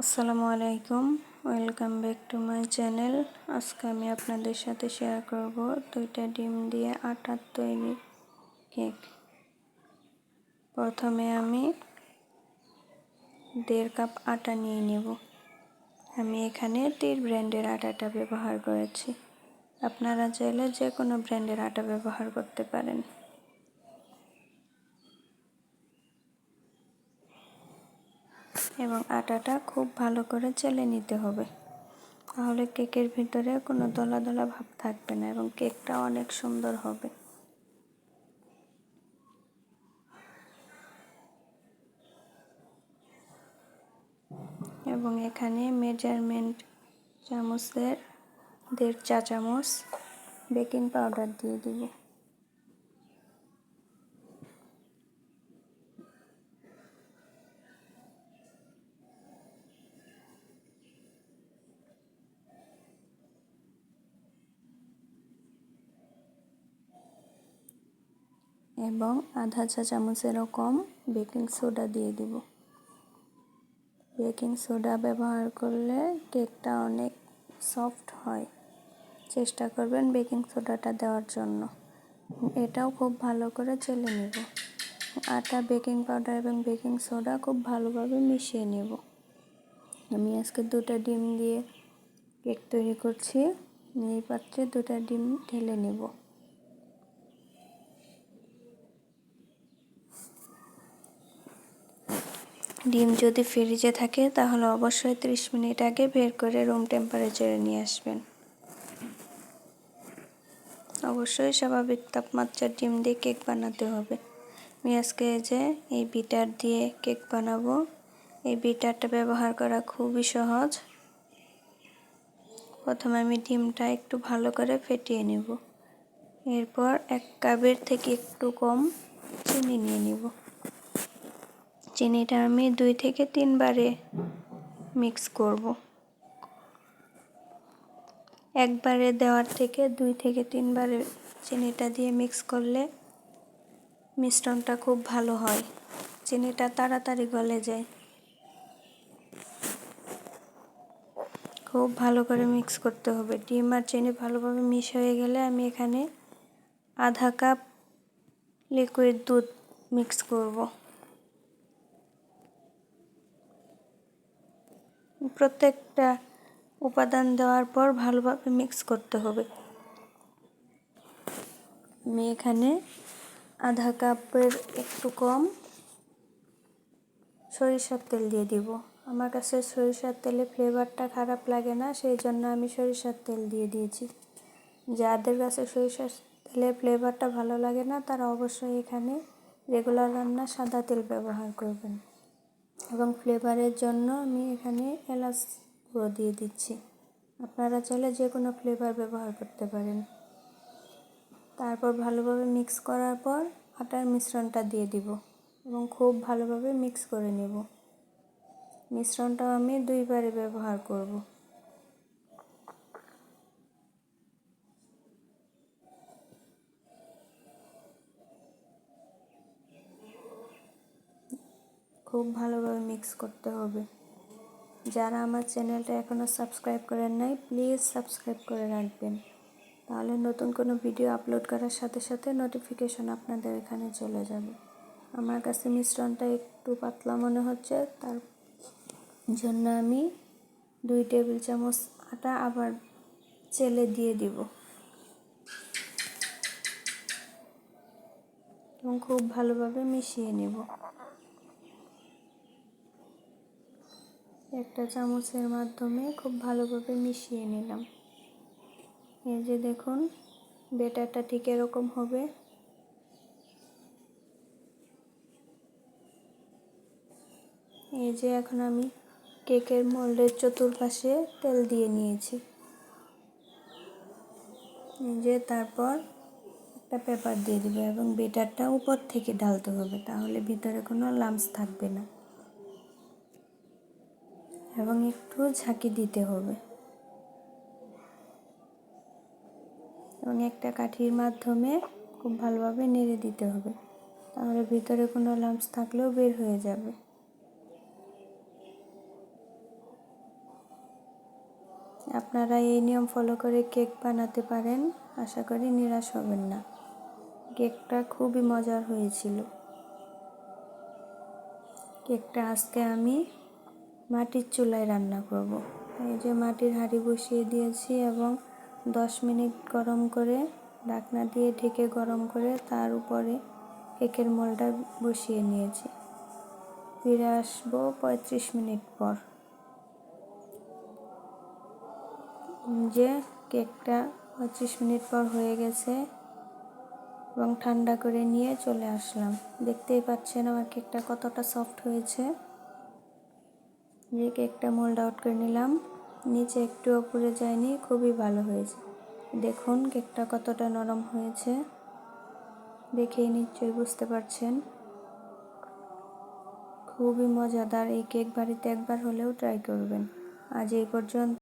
আসসালামু আলাইকুম, welcome back to my channel. আজকে আমি আপনাদের সাথে শেয়ার করব 2টা ডিম দিয়ে আটার তৈরি কেক। প্রথমে আমি 1.5 কাপ আটা নিয়ে নেব। আমি এখানে তীর ব্র্যান্ডের আটাটা ব্যবহার করেছি। আপনারা চাইলে যে কোনো ব্র্যান্ডের আটা ব্যবহার করতে পারেন। এবং আটাটা খুব ভালো করে চেলে নিতে হবে, তাহলে কেকের ভিতরে কোনো দলা দলা ভাব থাকবে না এবং কেকটা অনেক সুন্দর হবে। এবং এখানে মেজারমেন্ট চামচের 1.5 চা চামচ বেকিং পাউডার দিয়ে দিব। এবং আধা চা চামচেরও কম বেকিং সোডা দিয়ে দিব। বেকিং সোডা ব্যবহার করলে কেকটা অনেক সফট হয়। চেষ্টা করবেন বেকিং সোডাটা দেওয়ার জন্য। এটাও খুব ভালো করে চেলে নেব। আটা, বেকিং পাউডার এবং বেকিং সোডা খুব ভালোভাবে মিশিয়ে নেব। আমি আজকে 2টা ডিম দিয়ে কেক তৈরি করছি। এই পাত্রে 2টা ডিম ঢেলে নেব। ডিম যদি ফ্রিজে থাকে তাহলে অবশ্যই 30 মিনিট আগে বের করে রুম টেম্পারেচারে নিয়ে আসবেন। অবশ্যই স্বাভাবিক তাপমাত্রার ডিম দিয়ে কেক বানাতে হবে। আমি আজকে এই বিটার দিয়ে কেক বানাবো। এই বিটারটা ব্যবহার করা খুবই সহজ। প্রথমে আমি ডিমটা একটু ভালো করে ফেটিয়ে নেব। এরপর 1 কাপের থেকে একটু কম চিনি নিয়ে নেব। চিনিটা আমি 2 থেকে 3 বারে মিক্স করব। একবারে দেওয়ার থেকে 2 থেকে 3 বারে চিনিটা দিয়ে মিক্স করলে মিশ্রণটা খুব ভালো হয়। চিনিটা তাড়াতাড়ি গলে যায়। খুব ভালো করে মিক্স করতে হবে। ডিম আর চিনি ভালোভাবে মিক্স হয়ে গেলে আমি এখানে আধা কাপ লিকুইড দুধ মিক্স করব। প্রত্যেকটা উপাদান দেওয়ার পর ভালোভাবে মিক্স করতে হবে। আমি এখানে আধা কাপের একটু কম সরিষার তেল দিয়ে দিব। আমার কাছে সরিষার তেলের ফ্লেভারটা খারাপ লাগে না, সেই জন্য আমি সরিষার তেল দিয়ে দিয়েছি। যাদের কাছে সরিষার তেলের ফ্লেভারটা ভালো লাগে না তারা অবশ্যই এখানে রেগুলার রান্না সাদা তেল ব্যবহার করবেন। এবং ফ্লেভারের জন্য আমি এখানে এলাচ গুঁড়ো দিয়ে দিচ্ছি। আপনারা চাইলে যে কোনো ফ্লেভার ব্যবহার করতে পারেন। তারপর ভালোভাবে মিক্স করার পর আটার মিশ্রণটা দিয়ে দিব এবং খুব ভালোভাবে মিক্স করে নেব। মিশ্রণটাও আমি 2 বারে ব্যবহার করব। খুব ভালোভাবে মিক্স করতে হবে। যারা আমার চ্যানেলটা এখনও সাবস্ক্রাইব করেন নাই প্লিজ সাবস্ক্রাইব করে রাখবেন, তাহলে নতুন কোনো ভিডিও আপলোড করার সাথে সাথে নোটিফিকেশন আপনাদের এখানে চলে যাবে। আমার কাছে মিশ্রণটা একটু পাতলা মনে হচ্ছে, তার জন্য আমি 2 টেবিল চামচ আটা আবার চেলে দিয়ে দিব এবং খুব ভালোভাবে মিশিয়ে নেব। একটা চামচের মাধ্যমে খুব ভালোভাবে মিশিয়ে নিলাম। এই যে দেখুন, ব্যাটারটা ঠিক এরকম হবে। এই যে এখন আমি কেকের মোল্ডের চতুর্পাশে তেল দিয়ে নিয়েছি। এই যে তারপর একটা পেপার দিয়ে দিব এবং ব্যাটারটা উপর থেকে ঢালতে হবে, তাহলে ভিতরে কোনো লাম্পস থাকবে না। এবং একটু ঝাঁকি দিতে হবে এবং একটা কাঠির মাধ্যমে খুব ভালোভাবে নেড়ে দিতে হবে, তাহলে ভিতরে কোনো লাম্পস থাকলেও বের হয়ে যাবে। আপনারা এই নিয়ম ফলো করে কেক বানাতে পারেন, আশা করি নিরাশ হবেন না। কেকটা খুবই মজার হয়েছিল। কেকটা আজকে আমি মাটির চুলায় রান্না করব। এই যে মাটির হাঁড়ি বসিয়ে দিয়েছি এবং 10 মিনিট গরম করে ঢাকনা দিয়ে ঢেকে গরম করে তার উপরে কেকের মোলটা বসিয়ে নিয়েছি। ফিরে আসবো 35 মিনিট পর। যে কেকটা 25 মিনিট পর হয়ে গেছে এবং ঠান্ডা করে নিয়ে চলে আসলাম। দেখতেই পাচ্ছেন আমার কেকটা কতটা সফট হয়েছে। যে কেকটা মোল্ড আউট করে নিলাম, নিচে একটু উপরে যায়নি, খুবই ভালো হয়েছে। দেখুন কেকটা কতটা নরম হয়েছে, দেখেই নিশ্চয়ই বুঝতে পারছেন। খুবই মজাদার এই কেক, বাড়িতে একবার হলেও ট্রাই করবেন। আজ এই পর্যন্ত।